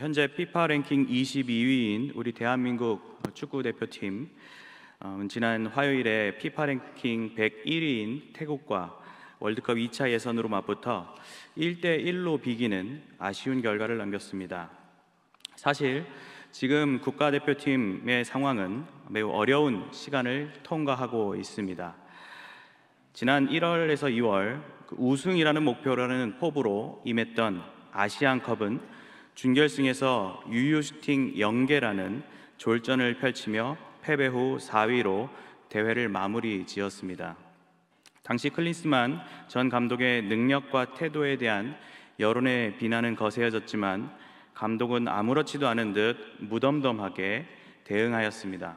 현재 피파 랭킹 22위인 우리 대한민국 축구 대표팀, 지난 화요일에 피파 랭킹 101위인 태국과 월드컵 2차 예선으로 맞붙어 1대1로 비기는 아쉬운 결과를 남겼습니다. 사실 지금 국가대표팀의 상황은 매우 어려운 시간을 통과하고 있습니다. 지난 1월에서 2월 우승이라는 목표라는 포부로 임했던 아시안컵은 준결승에서 유효슈팅 0개라는 졸전을 펼치며 패배 후 4위로 대회를 마무리 지었습니다. 당시 클린스만 전 감독의 능력과 태도에 대한 여론의 비난은 거세어졌지만 감독은 아무렇지도 않은 듯 무덤덤하게 대응하였습니다.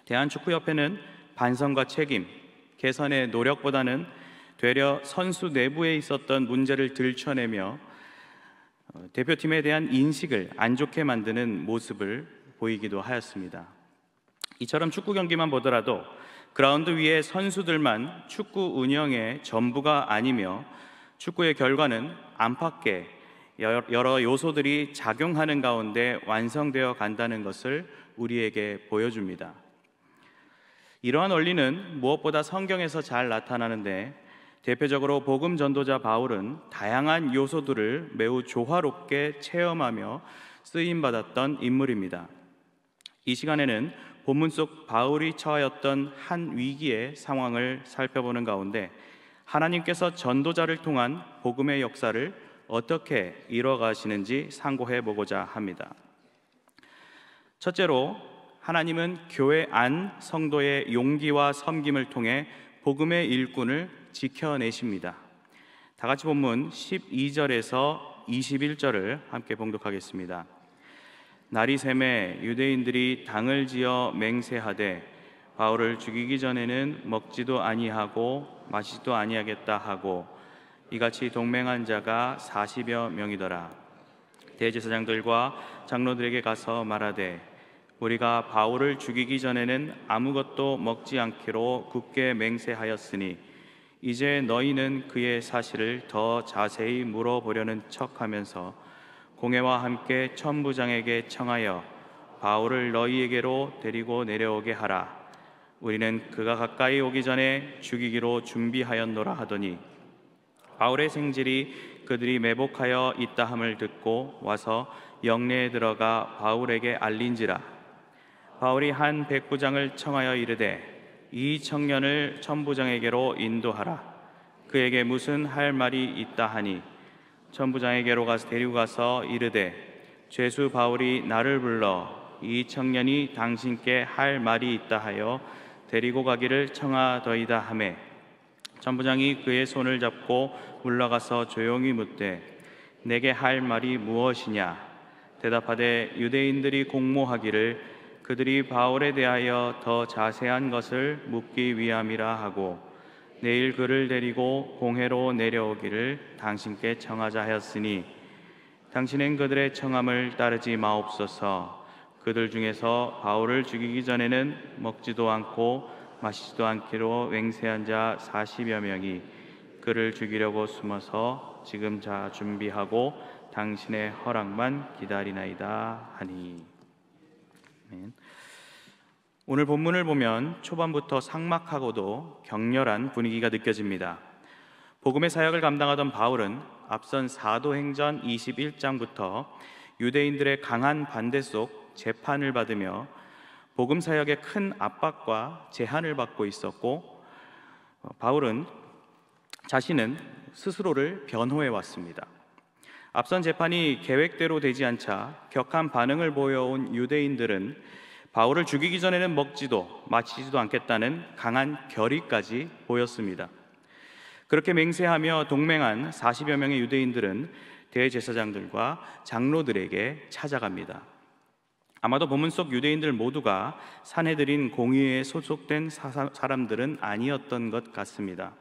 대한축구협회는 반성과 책임, 개선의 노력보다는 되려 선수 내부에 있었던 문제를 들춰내며 대표팀에 대한 인식을 안 좋게 만드는 모습을 보이기도 하였습니다. 이처럼 축구 경기만 보더라도 그라운드 위에 선수들만 축구 운영의 전부가 아니며 축구의 결과는 안팎의 여러 요소들이 작용하는 가운데 완성되어 간다는 것을 우리에게 보여줍니다. 이러한 원리는 무엇보다 성경에서 잘 나타나는데, 대표적으로 복음 전도자 바울은 다양한 요소들을 매우 조화롭게 체험하며 쓰임받았던 인물입니다. 이 시간에는 본문 속 바울이 처하였던 한 위기의 상황을 살펴보는 가운데 하나님께서 전도자를 통한 복음의 역사를 어떻게 이뤄가시는지 상고해 보고자 합니다. 첫째로, 하나님은 교회 안 성도의 용기와 섬김을 통해 복음의 일꾼을 지켜내십니다. 다 같이 본문 12절에서 21절을 함께 봉독하겠습니다. 날이 새매 유대인들이 당을 지어 맹세하되 바울을 죽이기 전에는 먹지도 아니하고 마시지도 아니하겠다 하고 이같이 동맹한 자가 40여 명이더라. 대제사장들과 장로들에게 가서 말하되 우리가 바울을 죽이기 전에는 아무것도 먹지 않기로 굳게 맹세하였으니 이제 너희는 그의 사실을 더 자세히 물어보려는 척하면서 공회와 함께 천부장에게 청하여 바울을 너희에게로 데리고 내려오게 하라. 우리는 그가 가까이 오기 전에 죽이기로 준비하였노라 하더니 바울의 생질이 그들이 매복하여 있다 함을 듣고 와서 영내에 들어가 바울에게 알린지라. 바울이 한 백부장을 청하여 이르되 이 청년을 천부장에게로 인도하라. 그에게 무슨 할 말이 있다 하니 천부장에게로 가서 데리고 가서 이르되 죄수 바울이 나를 불러 이 청년이 당신께 할 말이 있다 하여 데리고 가기를 청하더이다 하매 천부장이 그의 손을 잡고 물러가서 조용히 묻되 내게 할 말이 무엇이냐. 대답하되 유대인들이 공모하기를 그들이 바울에 대하여 더 자세한 것을 묻기 위함이라 하고 내일 그를 데리고 공회로 내려오기를 당신께 청하자 하였으니 당신은 그들의 청함을 따르지 마옵소서. 그들 중에서 바울을 죽이기 전에는 먹지도 않고 마시지도 않기로 맹세한 자 40여 명이 그를 죽이려고 숨어서 지금 자 준비하고 당신의 허락만 기다리나이다 하니. 오늘 본문을 보면 초반부터 삭막하고도 격렬한 분위기가 느껴집니다. 복음의 사역을 감당하던 바울은 앞선 사도행전 21장부터 유대인들의 강한 반대 속 재판을 받으며 복음 사역에 큰 압박과 제한을 받고 있었고, 바울은 자신은 스스로를 변호해 왔습니다. 앞선 재판이 계획대로 되지 않자 격한 반응을 보여온 유대인들은 바울을 죽이기 전에는 먹지도 마시지도 않겠다는 강한 결의까지 보였습니다. 그렇게 맹세하며 동맹한 40여 명의 유대인들은 대제사장들과 장로들에게 찾아갑니다. 아마도 본문 속 유대인들 모두가 산헤드린 공의회에 소속된 사람들은 아니었던 것 같습니다.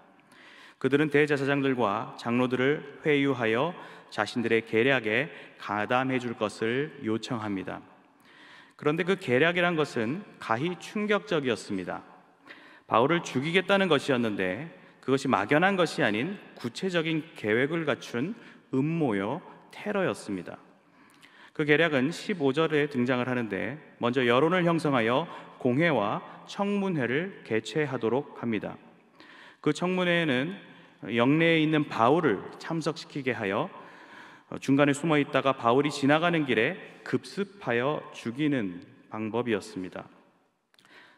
그들은 대제사장들과 장로들을 회유하여 자신들의 계략에 가담해 줄 것을 요청합니다. 그런데 그 계략이란 것은 가히 충격적이었습니다. 바울을 죽이겠다는 것이었는데 그것이 막연한 것이 아닌 구체적인 계획을 갖춘 음모요 테러였습니다. 그 계략은 15절에 등장을 하는데 먼저 여론을 형성하여 공회와 청문회를 개최하도록 합니다. 그 청문회에는 영내에 있는 바울을 참석시키게 하여 중간에 숨어 있다가 바울이 지나가는 길에 급습하여 죽이는 방법이었습니다.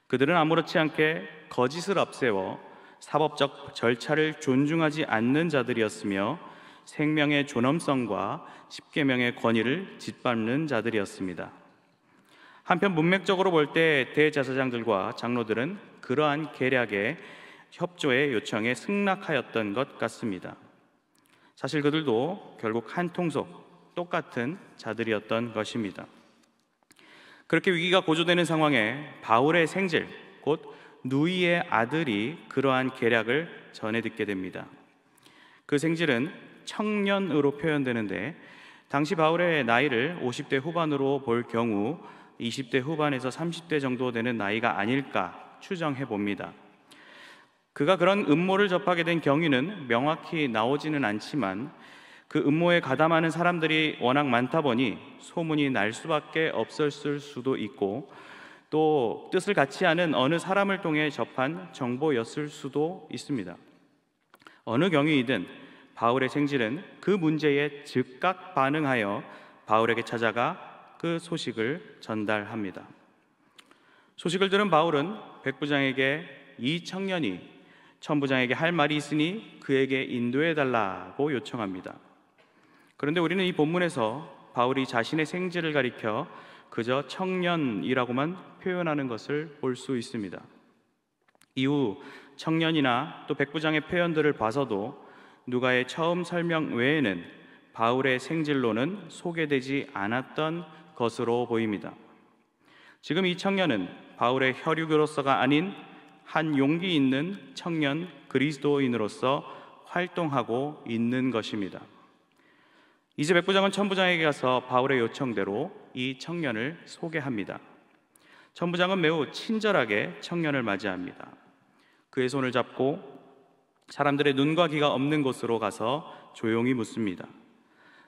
그들은 아무렇지 않게 거짓을 앞세워 사법적 절차를 존중하지 않는 자들이었으며 생명의 존엄성과 십계명의 권위를 짓밟는 자들이었습니다. 한편 문맥적으로 볼 때 대제사장들과 장로들은 그러한 계략의 협조의 요청에 승낙하였던 것 같습니다. 사실 그들도 결국 한 통속 똑같은 자들이었던 것입니다. 그렇게 위기가 고조되는 상황에 바울의 생질, 곧 누이의 아들이 그러한 계략을 전해 듣게 됩니다. 그 생질은 청년으로 표현되는데 당시 바울의 나이를 50대 후반으로 볼 경우 20대 후반에서 30대 정도 되는 나이가 아닐까 추정해 봅니다. 그가 그런 음모를 접하게 된 경위는 명확히 나오지는 않지만 그 음모에 가담하는 사람들이 워낙 많다 보니 소문이 날 수밖에 없었을 수도 있고 또 뜻을 같이 하는 어느 사람을 통해 접한 정보였을 수도 있습니다. 어느 경위이든 바울의 생질은 그 문제에 즉각 반응하여 바울에게 찾아가 그 소식을 전달합니다. 소식을 들은 바울은 백부장에게 이 청년이 천부장에게 할 말이 있으니 그에게 인도해달라고 요청합니다. 그런데 우리는 이 본문에서 바울이 자신의 생질을 가리켜 그저 청년이라고만 표현하는 것을 볼 수 있습니다. 이후 청년이나 또 백부장의 표현들을 봐서도 누가의 처음 설명 외에는 바울의 생질로는 소개되지 않았던 것으로 보입니다. 지금 이 청년은 바울의 혈육으로서가 아닌 한 용기 있는 청년 그리스도인으로서 활동하고 있는 것입니다. 이제 백부장은 천부장에게 가서 바울의 요청대로 이 청년을 소개합니다. 천부장은 매우 친절하게 청년을 맞이합니다. 그의 손을 잡고 사람들의 눈과 귀가 없는 곳으로 가서 조용히 묻습니다.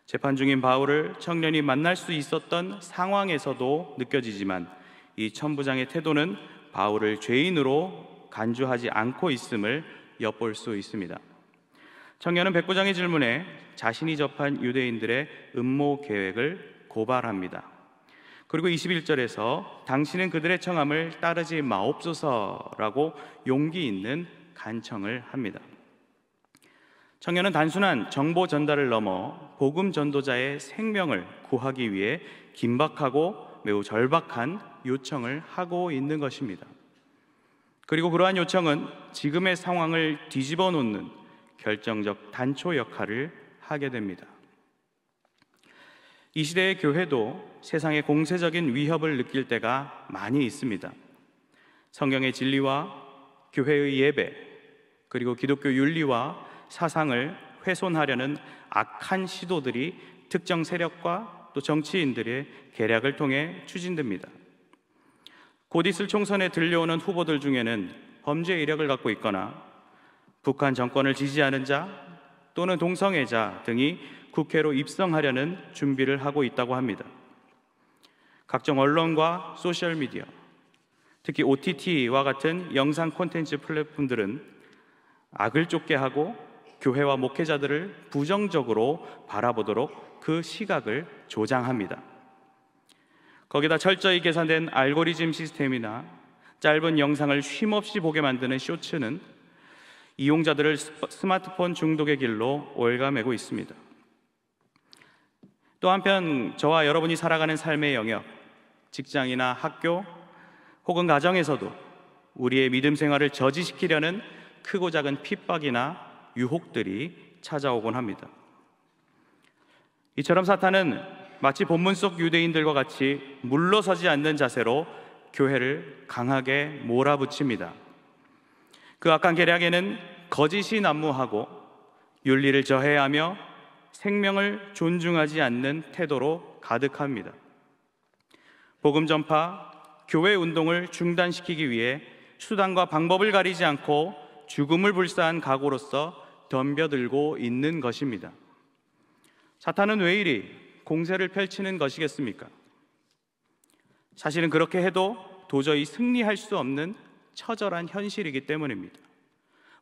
재판 중인 바울을 청년이 만날 수 있었던 상황에서도 느껴지지만 이 천부장의 태도는 바울을 죄인으로 간주하지 않고 있음을 엿볼 수 있습니다. 청년은 백부장의 질문에 자신이 접한 유대인들의 음모 계획을 고발합니다. 그리고 21절에서 당신은 그들의 청함을 따르지 마옵소서라고 용기 있는 간청을 합니다. 청년은 단순한 정보 전달을 넘어 복음 전도자의 생명을 구하기 위해 긴박하고 매우 절박한 요청을 하고 있는 것입니다. 그리고 그러한 요청은 지금의 상황을 뒤집어 놓는 결정적 단초 역할을 하게 됩니다. 이 시대의 교회도 세상의 공세적인 위협을 느낄 때가 많이 있습니다. 성경의 진리와 교회의 예배, 그리고 기독교 윤리와 사상을 훼손하려는 악한 시도들이 특정 세력과 또 정치인들의 계략을 통해 추진됩니다. 곧 있을 총선에 들려오는 후보들 중에는 범죄 이력을 갖고 있거나 북한 정권을 지지하는 자 또는 동성애자 등이 국회로 입성하려는 준비를 하고 있다고 합니다. 각종 언론과 소셜미디어, 특히 OTT와 같은 영상 콘텐츠 플랫폼들은 악을 쫓게 하고 교회와 목회자들을 부정적으로 바라보도록 그 시각을 조장합니다. 거기다 철저히 계산된 알고리즘 시스템이나 짧은 영상을 쉼없이 보게 만드는 쇼츠는 이용자들을 스마트폰 중독의 길로 올가매고 있습니다. 또 한편 저와 여러분이 살아가는 삶의 영역, 직장이나 학교 혹은 가정에서도 우리의 믿음 생활을 저지시키려는 크고 작은 핍박이나 유혹들이 찾아오곤 합니다. 이처럼 사탄은 마치 본문 속 유대인들과 같이 물러서지 않는 자세로 교회를 강하게 몰아붙입니다. 그 악한 계략에는 거짓이 난무하고 윤리를 저해하며 생명을 존중하지 않는 태도로 가득합니다. 복음 전파, 교회 운동을 중단시키기 위해 수단과 방법을 가리지 않고 죽음을 불사한 각오로서 덤벼들고 있는 것입니다. 사탄은 왜 이리 공세를 펼치는 것이겠습니까? 사실은 그렇게 해도 도저히 승리할 수 없는 처절한 현실이기 때문입니다.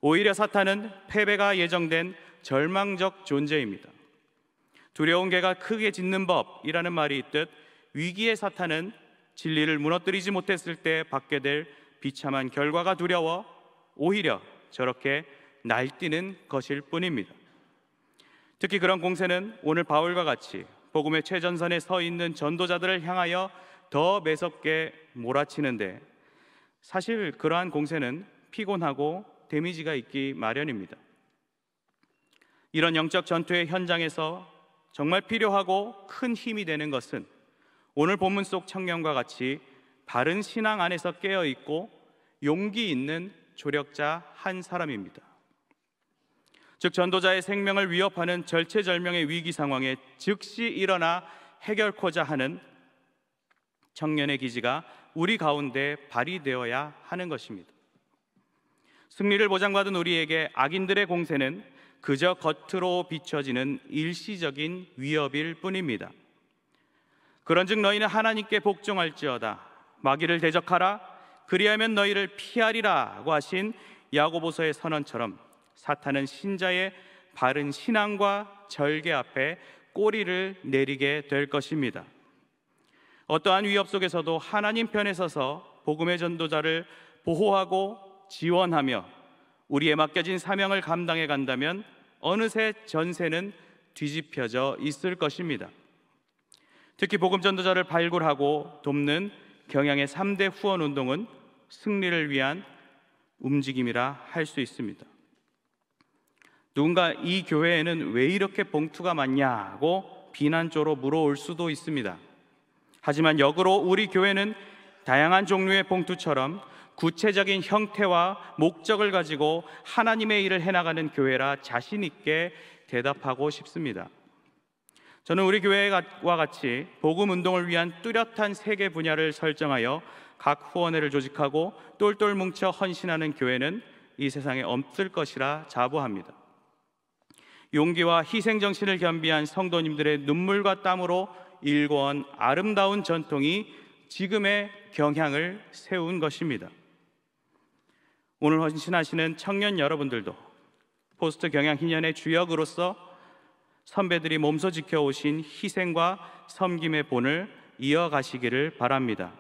오히려 사탄은 패배가 예정된 절망적 존재입니다. 두려운 개가 크게 짖는 법이라는 말이 있듯 위기의 사탄은 진리를 무너뜨리지 못했을 때 받게 될 비참한 결과가 두려워 오히려 저렇게 날뛰는 것일 뿐입니다. 특히 그런 공세는 오늘 바울과 같이 복음의 최전선에 서 있는 전도자들을 향하여 더 매섭게 몰아치는데, 사실 그러한 공세는 피곤하고 데미지가 있기 마련입니다. 이런 영적 전투의 현장에서 정말 필요하고 큰 힘이 되는 것은 오늘 본문 속 청년과 같이 바른 신앙 안에서 깨어있고 용기 있는 조력자 한 사람입니다. 즉 전도자의 생명을 위협하는 절체절명의 위기 상황에 즉시 일어나 해결코자 하는 청년의 기지가 우리 가운데 발휘되어야 하는 것입니다. 승리를 보장받은 우리에게 악인들의 공세는 그저 겉으로 비춰지는 일시적인 위협일 뿐입니다. 그런즉 너희는 하나님께 복종할지어다, 마귀를 대적하라, 그리하면 너희를 피하리라고 하신 야고보서의 선언처럼 사탄은 신자의 바른 신앙과 절개 앞에 꼬리를 내리게 될 것입니다. 어떠한 위협 속에서도 하나님 편에 서서 복음의 전도자를 보호하고 지원하며 우리에 맡겨진 사명을 감당해 간다면 어느새 전세는 뒤집혀져 있을 것입니다. 특히 복음 전도자를 발굴하고 돕는 경향의 3대 후원 운동은 승리를 위한 움직임이라 할 수 있습니다. 누군가 이 교회에는 왜 이렇게 봉투가 많냐고 비난조로 물어올 수도 있습니다. 하지만 역으로 우리 교회는 다양한 종류의 봉투처럼 구체적인 형태와 목적을 가지고 하나님의 일을 해나가는 교회라 자신 있게 대답하고 싶습니다. 저는 우리 교회와 같이 복음 운동을 위한 뚜렷한 세계 분야를 설정하여 각 후원회를 조직하고 똘똘 뭉쳐 헌신하는 교회는 이 세상에 없을 것이라 자부합니다. 용기와 희생정신을 겸비한 성도님들의 눈물과 땀으로 일궈온 아름다운 전통이 지금의 경향을 세운 것입니다. 오늘 헌신하시는 청년 여러분들도 포스트 경향 희년의 주역으로서 선배들이 몸소 지켜오신 희생과 섬김의 본을 이어가시기를 바랍니다.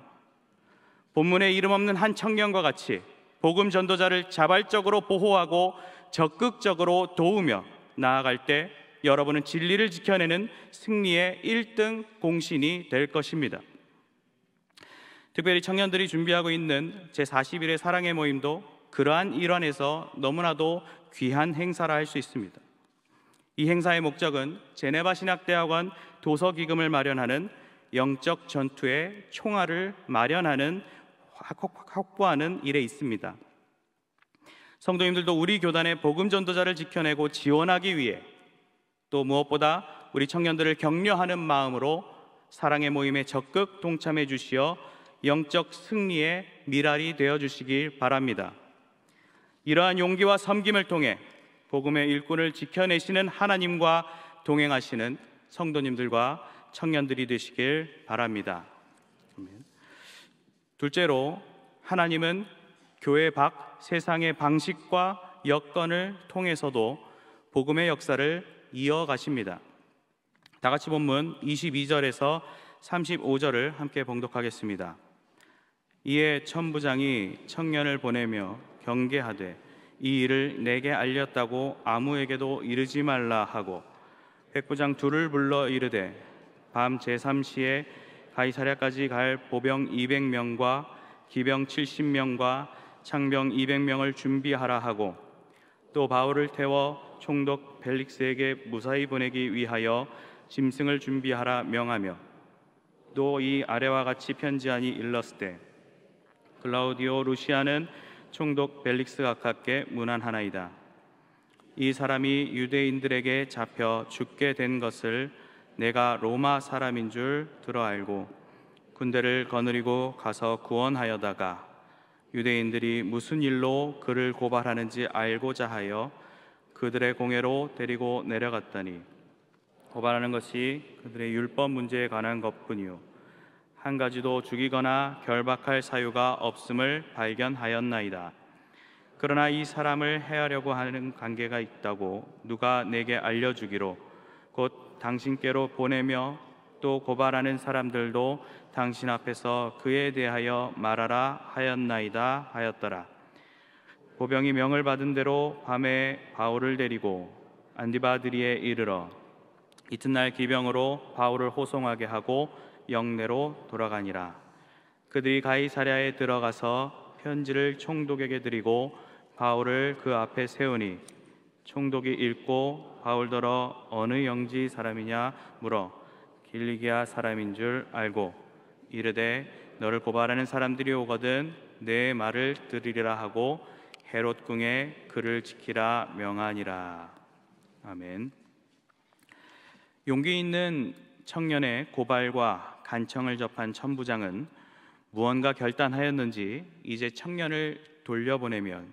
본문에 이름 없는 한 청년과 같이 복음 전도자를 자발적으로 보호하고 적극적으로 도우며 나아갈 때 여러분은 진리를 지켜내는 승리의 1등 공신이 될 것입니다. 특별히 청년들이 준비하고 있는 제41회 사랑의 모임도 그러한 일환에서 너무나도 귀한 행사라 할 수 있습니다. 이 행사의 목적은 제네바 신학대학원 도서기금을 마련하는 영적 전투의 총알을 마련하는 확보하는 일에 있습니다. 성도님들도 우리 교단의 복음 전도자를 지켜내고 지원하기 위해 또 무엇보다 우리 청년들을 격려하는 마음으로 사랑의 모임에 적극 동참해 주시어 영적 승리의 미랄이 되어 주시길 바랍니다. 이러한 용기와 섬김을 통해 복음의 일꾼을 지켜내시는 하나님과 동행하시는 성도님들과 청년들이 되시길 바랍니다. 둘째로, 하나님은 교회 밖 세상의 방식과 여건을 통해서도 복음의 역사를 이어가십니다. 다 같이 본문 22절에서 35절을 함께 봉독하겠습니다. 이에 천부장이 청년을 보내며 경계하되 이 일을 내게 알렸다고 아무에게도 이르지 말라 하고 백부장 둘을 불러 이르되 밤 제3시에 가이사랴까지 갈 보병 200명과 기병 70명과 창병 200명을 준비하라 하고 또 바울을 태워 총독 벨릭스에게 무사히 보내기 위하여 짐승을 준비하라 명하며 또 이 아래와 같이 편지하니 일렀으되 클라우디오 루시아는 총독 벨릭스 가깝게 문안하나이다. 이 사람이 유대인들에게 잡혀 죽게 된 것을 내가 로마 사람인 줄 들어 알고 군대를 거느리고 가서 구원하여다가 유대인들이 무슨 일로 그를 고발하는지 알고자 하여 그들의 공회로 데리고 내려갔더니 고발하는 것이 그들의 율법 문제에 관한 것뿐이요 한 가지도 죽이거나 결박할 사유가 없음을 발견하였나이다. 그러나 이 사람을 해하려고 하는 관계가 있다고 누가 내게 알려주기로 곧 당신께로 보내며 또 고발하는 사람들도 당신 앞에서 그에 대하여 말하라 하였나이다 하였더라. 보병이 명을 받은 대로 밤에 바울을 데리고 안디바드리에 이르러 이튿날 기병으로 바울을 호송하게 하고 영내로 돌아가니라. 그들이 가이사랴에 들어가서 편지를 총독에게 드리고 바울을 그 앞에 세우니 총독이 읽고 바울더러 어느 영지 사람이냐 물어 길리기아 사람인 줄 알고 이르되 너를 고발하는 사람들이 오거든 내 말을 들으리라 하고 헤롯 궁에 그를 지키라 명하니라. 아멘. 용기 있는 청년의 고발과 간청을 접한 천부장은 무언가 결단하였는지 이제 청년을 돌려보내면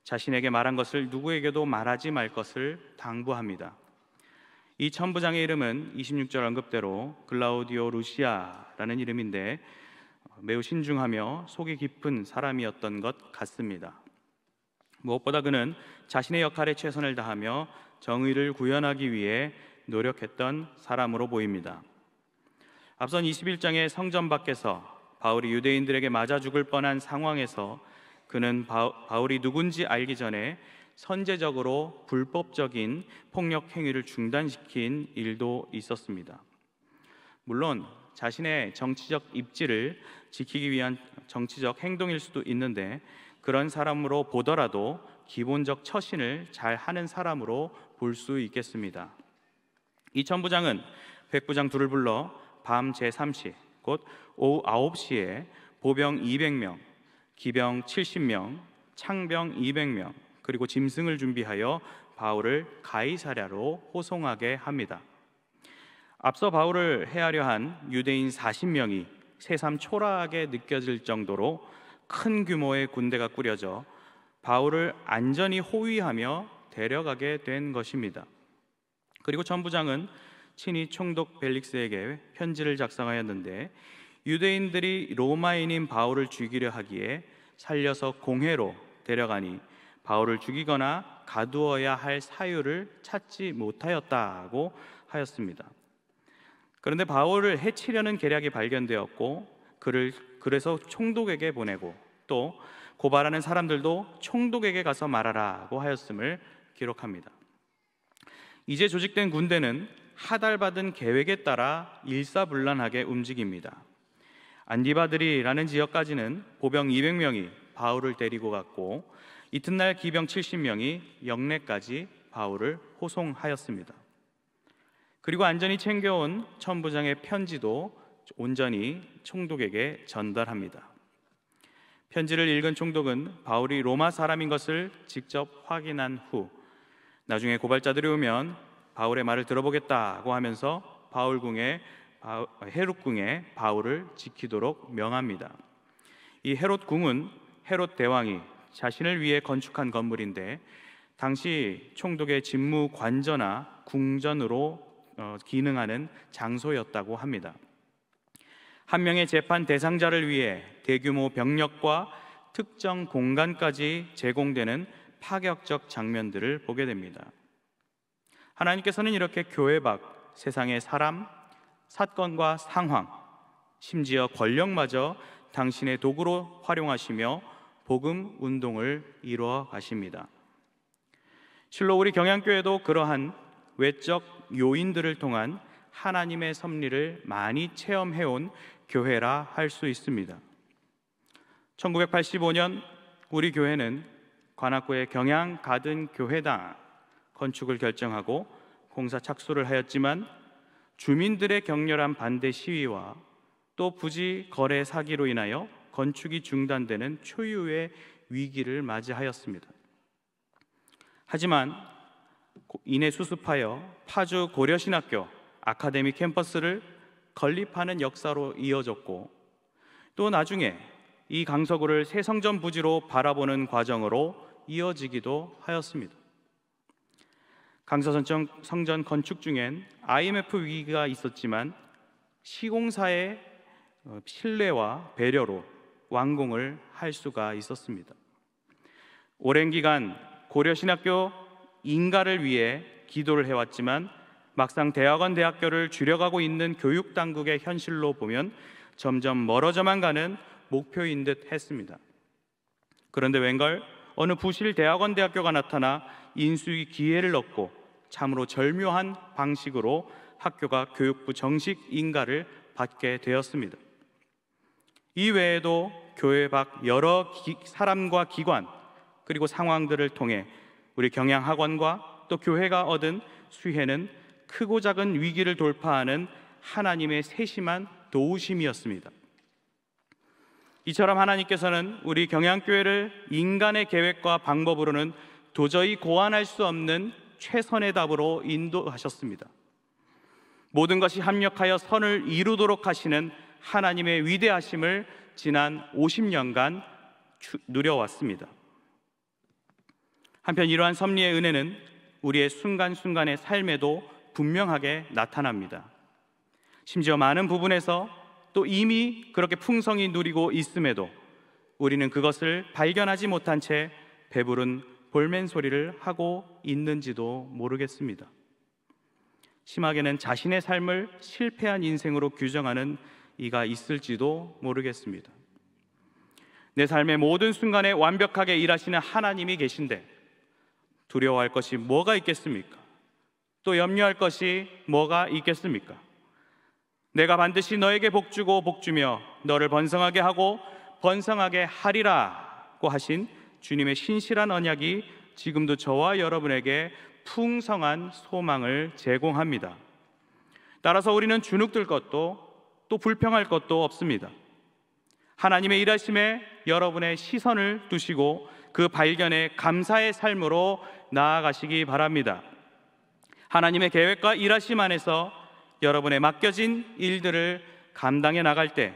자신에게 말한 것을 누구에게도 말하지 말 것을 당부합니다. 이 천부장의 이름은 26절 언급대로 글라우디오 루시아라는 이름인데 매우 신중하며 속이 깊은 사람이었던 것 같습니다. 무엇보다 그는 자신의 역할에 최선을 다하며 정의를 구현하기 위해 노력했던 사람으로 보입니다. 앞선 21장의 성전 밖에서 바울이 유대인들에게 맞아 죽을 뻔한 상황에서 그는 바울이 누군지 알기 전에 선제적으로 불법적인 폭력 행위를 중단시킨 일도 있었습니다. 물론 자신의 정치적 입지를 지키기 위한 정치적 행동일 수도 있는데 그런 사람으로 보더라도 기본적 처신을 잘 하는 사람으로 볼 수 있겠습니다. 이 천부장은 백부장 둘을 불러 밤 제3시 곧 오후 9시에 보병 200명, 기병 70명, 창병 200명 그리고 짐승을 준비하여 바울을 가이사랴로 호송하게 합니다. 앞서 바울을 해하려 한 유대인 40명이 새삼 초라하게 느껴질 정도로 큰 규모의 군대가 꾸려져 바울을 안전히 호위하며 데려가게 된 것입니다. 그리고 천부장은 친히 총독 벨릭스에게 편지를 작성하였는데 유대인들이 로마인인 바울을 죽이려 하기에 살려서 공회로 데려가니 바울을 죽이거나 가두어야 할 사유를 찾지 못하였다고 하였습니다. 그런데 바울을 해치려는 계략이 발견되었고 그래서 총독에게 보내고 또 고발하는 사람들도 총독에게 가서 말하라고 하였음을 기록합니다. 이제 조직된 군대는 하달받은 계획에 따라 일사불란하게 움직입니다. 안디바드리라는 지역까지는 보병 200명이 바울을 데리고 갔고 이튿날 기병 70명이 영내까지 바울을 호송하였습니다. 그리고 안전히 챙겨온 천부장의 편지도 온전히 총독에게 전달합니다. 편지를 읽은 총독은 바울이 로마 사람인 것을 직접 확인한 후 나중에 고발자들이 오면 바울의 말을 들어보겠다고 하면서 헤롯 궁에 바울을 지키도록 명합니다. 이 헤롯 궁은 헤롯 대왕이 자신을 위해 건축한 건물인데 당시 총독의 직무 관저나 궁전으로 기능하는 장소였다고 합니다. 한 명의 재판 대상자를 위해 대규모 병력과 특정 공간까지 제공되는 파격적 장면들을 보게 됩니다. 하나님께서는 이렇게 교회 밖 세상의 사람, 사건과 상황, 심지어 권력마저 당신의 도구로 활용하시며 복음 운동을 이루어 가십니다. 실로 우리 경양교회도 그러한 외적 요인들을 통한 하나님의 섭리를 많이 체험해온 교회라 할 수 있습니다. 1985년 우리 교회는 관악구의 경양 가든 교회당 건축을 결정하고 공사 착수를 하였지만 주민들의 격렬한 반대 시위와 또 부지 거래 사기로 인하여 건축이 중단되는 초유의 위기를 맞이하였습니다. 하지만 이내 수습하여 파주 고려신학교 아카데미 캠퍼스를 건립하는 역사로 이어졌고 또 나중에 이 강서구를 새성전 부지로 바라보는 과정으로 이어지기도 하였습니다. 강서선 성전 건축 중엔 IMF 위기가 있었지만 시공사의 신뢰와 배려로 완공을 할 수가 있었습니다. 오랜 기간 고려신학교 인가를 위해 기도를 해왔지만 막상 대학원 대학교를 줄여가고 있는 교육당국의 현실로 보면 점점 멀어져만 가는 목표인 듯 했습니다. 그런데 웬걸 어느 부실 대학원 대학교가 나타나 인수위 기회를 얻고 참으로 절묘한 방식으로 학교가 교육부 정식 인가를 받게 되었습니다. 이 외에도 교회 밖 여러 사람과 기관 그리고 상황들을 통해 우리 경양학원과 또 교회가 얻은 수혜는 크고 작은 위기를 돌파하는 하나님의 세심한 도우심이었습니다. 이처럼 하나님께서는 우리 경양교회를 인간의 계획과 방법으로는 도저히 고안할 수 없는 최선의 답으로 인도하셨습니다. 모든 것이 합력하여 선을 이루도록 하시는 하나님의 위대하심을 지난 50년간 누려왔습니다. 한편 이러한 섭리의 은혜는 우리의 순간순간의 삶에도 분명하게 나타납니다. 심지어 많은 부분에서 또 이미 그렇게 풍성히 누리고 있음에도 우리는 그것을 발견하지 못한 채 배부른 볼멘 소리를 하고 있는지도 모르겠습니다. 심하게는 자신의 삶을 실패한 인생으로 규정하는 이가 있을지도 모르겠습니다. 내 삶의 모든 순간에 완벽하게 일하시는 하나님이 계신데 두려워할 것이 뭐가 있겠습니까? 또 염려할 것이 뭐가 있겠습니까? 내가 반드시 너에게 복주고 복주며 너를 번성하게 하고 번성하게 하리라고 하신 주님의 신실한 언약이 지금도 저와 여러분에게 풍성한 소망을 제공합니다. 따라서 우리는 주눅들 것도 또 불평할 것도 없습니다. 하나님의 일하심에 여러분의 시선을 두시고 그 발견에 감사의 삶으로 나아가시기 바랍니다. 하나님의 계획과 일하심 안에서 여러분의 맡겨진 일들을 감당해 나갈 때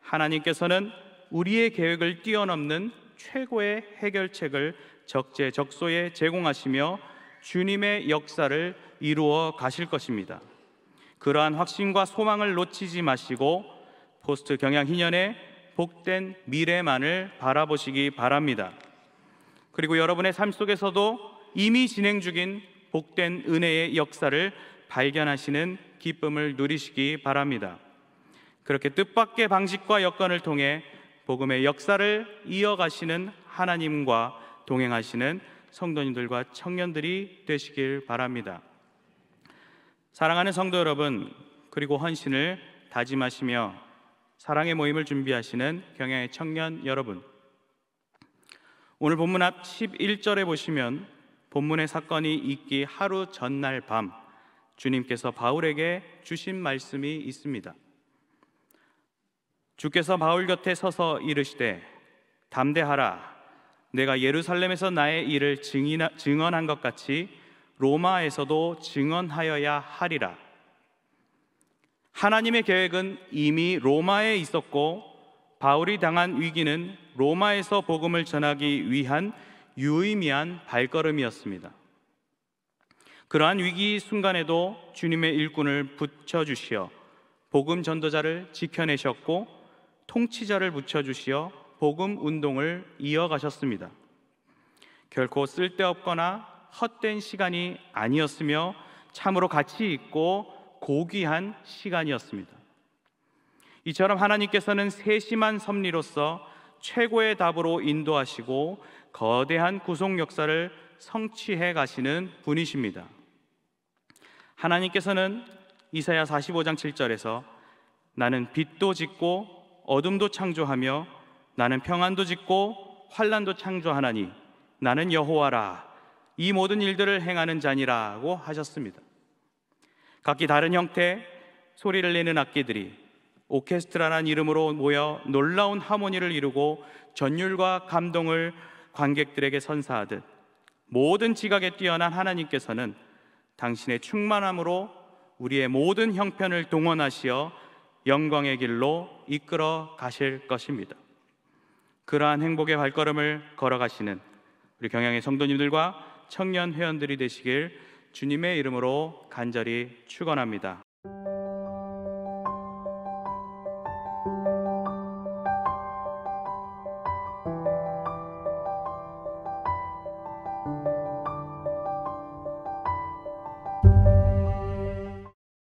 하나님께서는 우리의 계획을 뛰어넘는 최고의 해결책을 적재적소에 제공하시며 주님의 역사를 이루어 가실 것입니다. 그러한 확신과 소망을 놓치지 마시고 포스트 경양 희년의 복된 미래만을 바라보시기 바랍니다. 그리고 여러분의 삶 속에서도 이미 진행 중인 복된 은혜의 역사를 발견하시는 기쁨을 누리시기 바랍니다. 그렇게 뜻밖의 방식과 여건을 통해 복음의 역사를 이어가시는 하나님과 동행하시는 성도님들과 청년들이 되시길 바랍니다. 사랑하는 성도 여러분, 그리고 헌신을 다짐하시며 사랑의 모임을 준비하시는 경양의 청년 여러분, 오늘 본문 앞 11절에 보시면 본문의 사건이 있기 하루 전날 밤 주님께서 바울에게 주신 말씀이 있습니다. 주께서 바울 곁에 서서 이르시되 담대하라, 내가 예루살렘에서 나의 일을 증언한 것 같이 로마에서도 증언하여야 하리라. 하나님의 계획은 이미 로마에 있었고 바울이 당한 위기는 로마에서 복음을 전하기 위한 유의미한 발걸음이었습니다. 그러한 위기 순간에도 주님의 일꾼을 붙여주시어 복음 전도자를 지켜내셨고 통치자를 붙여주시어 복음 운동을 이어가셨습니다. 결코 쓸데없거나 헛된 시간이 아니었으며 참으로 가치 있고 고귀한 시간이었습니다. 이처럼 하나님께서는 세심한 섭리로서 최고의 답으로 인도하시고 거대한 구속 역사를 성취해 가시는 분이십니다. 하나님께서는 이사야 45장 7절에서 나는 빛도 짓고 어둠도 창조하며 나는 평안도 짓고 환난도 창조하나니 나는 여호와라, 이 모든 일들을 행하는 자니라고 하셨습니다. 각기 다른 형태 소리를 내는 악기들이 오케스트라란 이름으로 모여 놀라운 하모니를 이루고 전율과 감동을 관객들에게 선사하듯 모든 지각에 뛰어난 하나님께서는 당신의 충만함으로 우리의 모든 형편을 동원하시어 영광의 길로 이끌어 가실 것입니다. 그러한 행복의 발걸음을 걸어가시는 우리 경양의 성도님들과 청년 회원들이 되시길 주님의 이름으로 간절히 축원합니다.